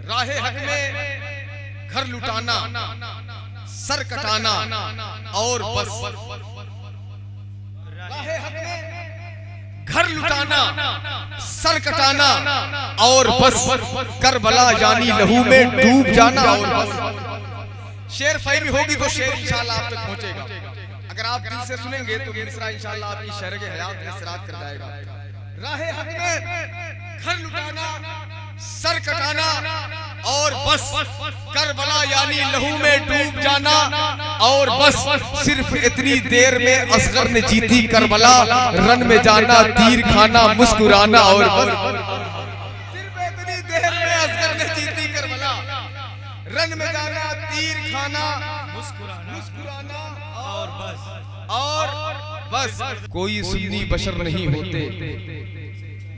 राहे हक में घर लुटाना, सर कटाना और बस। राहे हक में घर लुटाना, सर कटाना और बस। करबला यानी लहू में डूब जाना और बस। शेर फहमी होगी तो शेर इंशाल्लाह आप तक पहुंचेगा। अगर आप दिल से सुनेंगे तो मिसरा इंशाल्लाह आपकी शहर के हयात में सिरात कर जाएगा। राहे हक में घर लुटाना, सर कटाना और बस। करबला यानी लहू में डूब जाना और बस। सिर्फ इतनी देर में असगर ने जीती करबला, रन में जाना तीर खाना मुस्कुराना और बस। सिर्फ इतनी देर में असगर ने जीती करबला, रन में जाना तीर खाना मुस्कुराना और बस। कोई सुन्नी बशर नहीं होते,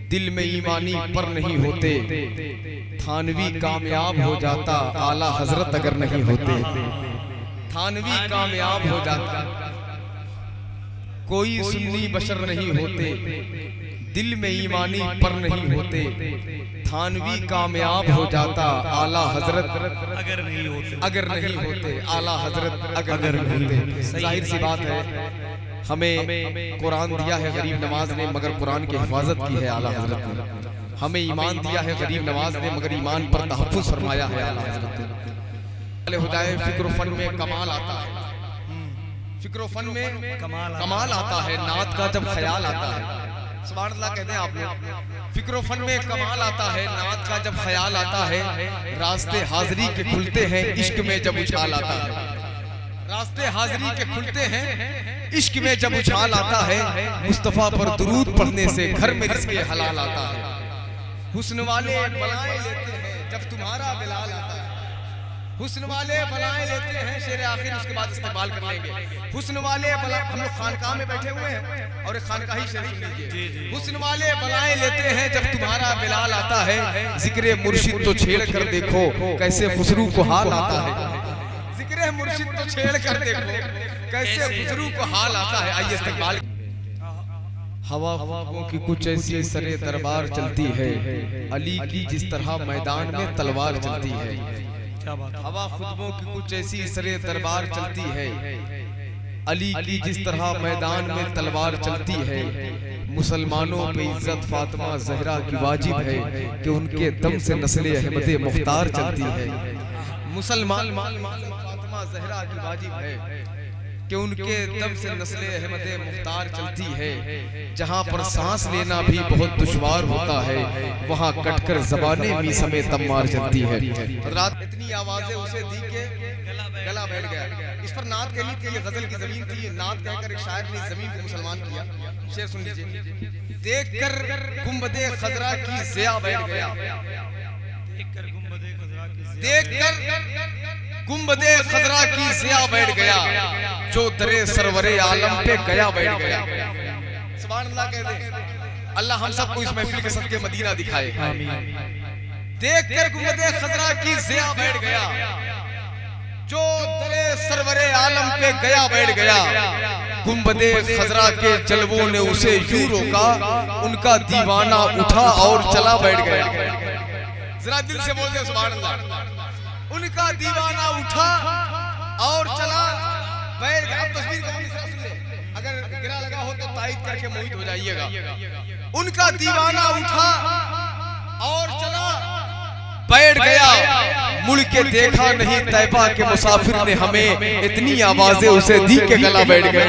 दिल में ईमानी पर नहीं होते। थानवी कामयाब हो जाता, आला हजरत अगर नहीं होते। थानवी कामयाब हो जाता। कोई सुन्नी बशर नहीं होते, दिल में ईमानी पर नहीं होते। थानवी कामयाब हो जाता, आला हजरत अगर नहीं होते। आला हजरत अगर नहीं होते। जाहिर सी बात है, हमें कुरान दिया है गरीब नवाज ने, मगर कुरान की हिफाजत की है आला हजरत ने। हमें ईमान दिया है गरीब नवाज ने, मगर ईमान पर तहफ़्फ़ुज़ फरमाया है आला हजरत ने। हुदाए फिक्र फन में कमाल आता है, फिक्र फन में कमाल आता है। नात का जब ख्याल आता है, सुभान अल्लाह कहते हैं आप लोग। फिक्र फन में कमाल आता है, नात का जब ख्याल आता है। रास्ते हाजिरी के खुलते हैं, इश्क में जब उछाल आता है। रास्ते हाजिरी के खुलते हैं, इश्क में जब उछाल आता है। मुस्तफा पर दुरूद पढ़ने से घर में रिज़्क़े हलाल आता है। हुस्न वाले बलाएं लेते हैं जब तुम्हारा बिलाल आता है। हुस्न वाले बलाएं लेते हैं, शेर आखिर उसके बाद इस्तेमाल कर लेंगे। हुस्न वाले बला, हम लोग खानकाह में बैठे हुए हैं और एक खानकाह ही शेर सुन लीजिए। हुस्न वाले बलाएं लेते हैं जब तुम्हारा बिलाल आता है। जिक्र मुर्शिद तो छेड़ कर देखो, कैसे खुसरू को हाल आता है। जिक्र मुर्शिद तो छेड़ कर देखो, कैसे खुसरू को हाल आता है। आइए इस्तेमाल। हवा ख्वाबों की कुछ ऐसी सरे दरबार चलती है, अली की जिस तरह मैदान में तलवार चलती है। हवा खुतबों की कुछ ऐसी सरे दरबार चलती है, अली की जिस तरह मैदान में तलवार चलती है। मुसलमानों पे इज्जत फातिमा जहरा की वाजिब है, कि उनके दम से नस्ले अहमद मुख्तार चलती है। मुसलमान फातिमा जहरा की वाजिब है, कि उनके दम से नस्ले अहमद मुख्तार चलती है। जहाँ पर सांस लेना भी बहुत दुश्वार होता है, वहाँ कटकर ज़बाने मीसमे तम्मार चलती है। रात इतनी आवाज़ें उसे दी के गला बैठ गया। इस पर नात कहनी थी, ये गजल की जमीन थी। नात कहकर एक शायर ने जमीन को मुसलमान किया। शेर सुन लीजिए। देखकर गुंबदे खजरा की ज़िया बैठ गया, देखकर गुंबदे खजरा की ज़िया बैठ गया, जो दरे सरवरे आलम पे गया बैठ गया। सुभान अल्लाह कह दे। अल्लाह हम सबको इस महफिल के सदके मदीना दिखाए। देखकर गुंबदे खजरा की ज़िया बैठ गया, जो दरे सरवरे आलम पे गया बैठ गया। गुंबदे खजरा के जलवों ने उसे यूं रोका, उनका दीवाना उठा और चला बैठ गया। जरा दिल से बोल दे सुभान अल्लाह। उनका दीवाना उठा और चला बैठ गया। अब तस्वीर का मिसरा सुन ले, अगर गिरा लगा हो तो तायद करके मोहित हो जाइएगा। उनका दीवाना उठा और चला बैठ गया। मुड़ के देखा नहीं तैबा के मुसाफिर ने हमें, इतनी आवाजें उसे दी के गला बैठ गए।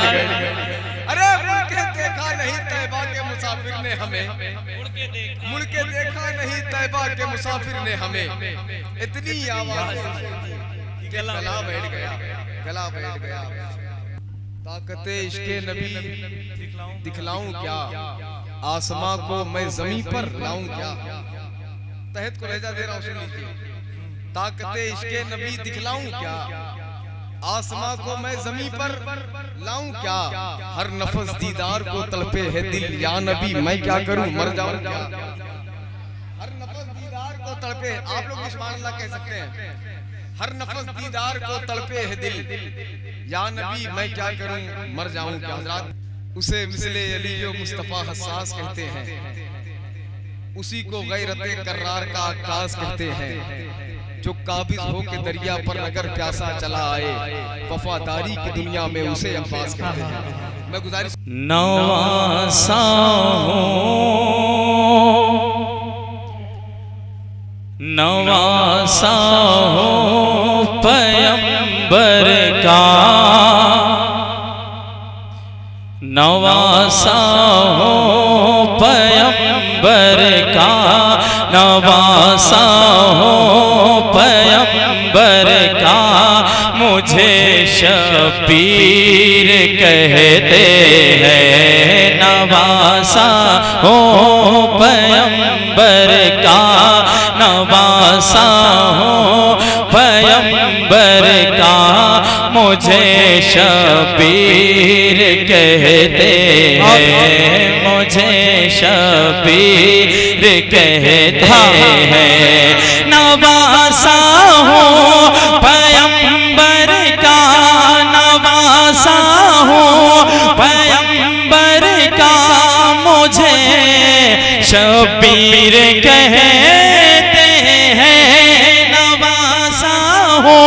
अरे मुड़ के देखा नहीं तैबा के मुसाफिर ने हमें, मुड़ के देखा नहीं तैबा के मुसाफिर ने हमें, इतनी आवाजें गला बैठ गया, गला बैठ गया। ताकते इश्के नबी दिखलाऊं क्या, आसमां को मैं जमीन पर लाऊं क्या। तहत को लहजा दे रहा हूं, सुन लीजिए। ताकते इश्के नबी दिखलाऊं क्या, आसमां को मैं जमीन पर लाऊं क्या। हर नफस दीदार को तड़पे है दिल, या नबी मैं क्या करूं मर जाऊं क्या। हर नफस दीदार को तड़पे, आप लोग सुभान अल्लाह कह सकते हैं। हर नफस दीदार को तड़पे है दिल, या नबी मैं क्या करूं मर जाऊं क्या। हज़रात उसे मिसले अली जो मुस्तफा हसास कहते हैं, उसी को गैरते कर्रार का आकाश कहते हैं, जो काबिज हो के दरिया पर अगर प्यासा चला आए, वफादारी की दुनिया में उसे अब्बास कहते हैं। मैं गुजारिश नवासा हो, नवासा हो पैगंबर का, नवासा हो पैगंबर का, नवासा हो पैगंबर का, मुझे शबीर कहते हैं। नवासा हो पैगंबर का, नवासा हो पैगंबर का, मुझे शबीर कहते हैं, मुझे शबीर कहते हैं। नवासा हो पैगंबर का, नवासा हो पैगंबर का, मुझे शबीर कहते हैं। नवासा हो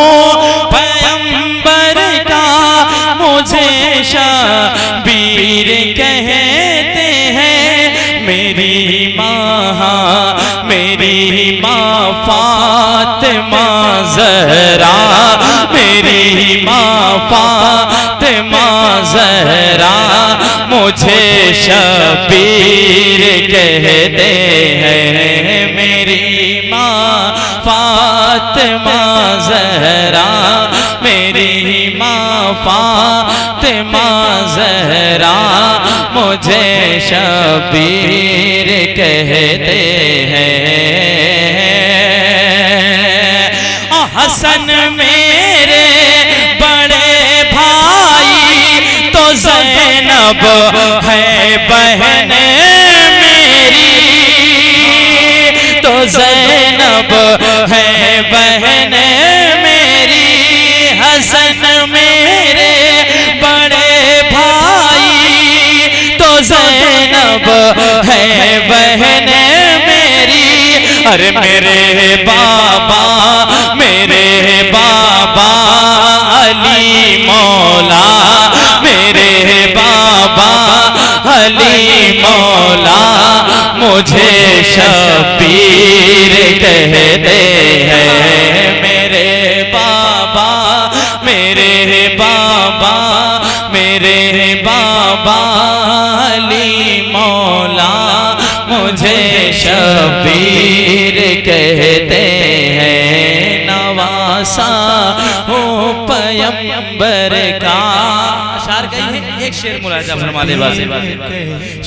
पैगंबर का, मुझे शबीर कहते हैं। मेरी माँ फातिमा ज़हरा, मेरी माँ फातिमा ज़हरा, मुझे शबीर कहते हैं। मेरी माँ फातिमा ज़हरा, मेरी माँ फातिमा ज़हरा, मुझे शबीर कहते हैं। हसन मेरे बड़े भाई, तो ज़ैनब है बहन मेरी, तो ज़ैनब है बहन मेरी। हसन मेरे बड़े भाई, तो ज़ैनब है बहन मेरी। अरे मेरे बाबा अली मौला, मेरे बाबा अली मौला, मुझे शबीर कहते हैं। मेरे बाबा अली मौला, मुझे शबीर कहते हैं। नवासा हो पैगंबर का, शार गई है एक शेर मुलाजा फरमा ले बाज़,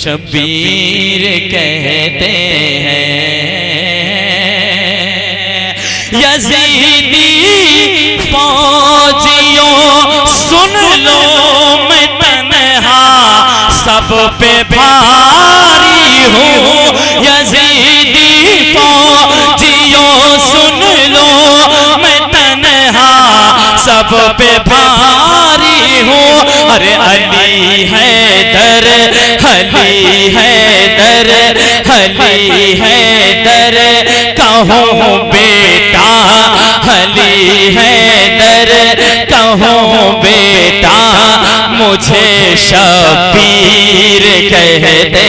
शबीर कहते हैं। यज़ीदी फौजियों सुन लो, मैं तन्हा सब पे भारी हूँ। यज़ीदी फौजियों सुन लो, मैं तन्हा सब पे भारी हूँ। अरे अली हैदर, अली हैदर, अली हैदर कहूँ बेटा, अली हैदर कहूँ बेटा, मुझे शबीर कहते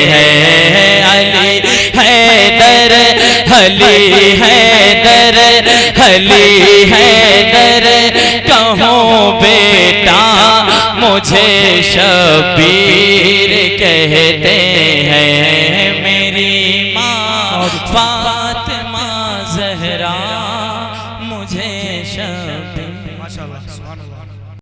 हैं। अली हैदर, अली हैदर, अली हैदर कहूँ बेटा, मुझे शबीर कहते हैं। मेरी माँ फातिमा ज़हरा, मुझे शबीर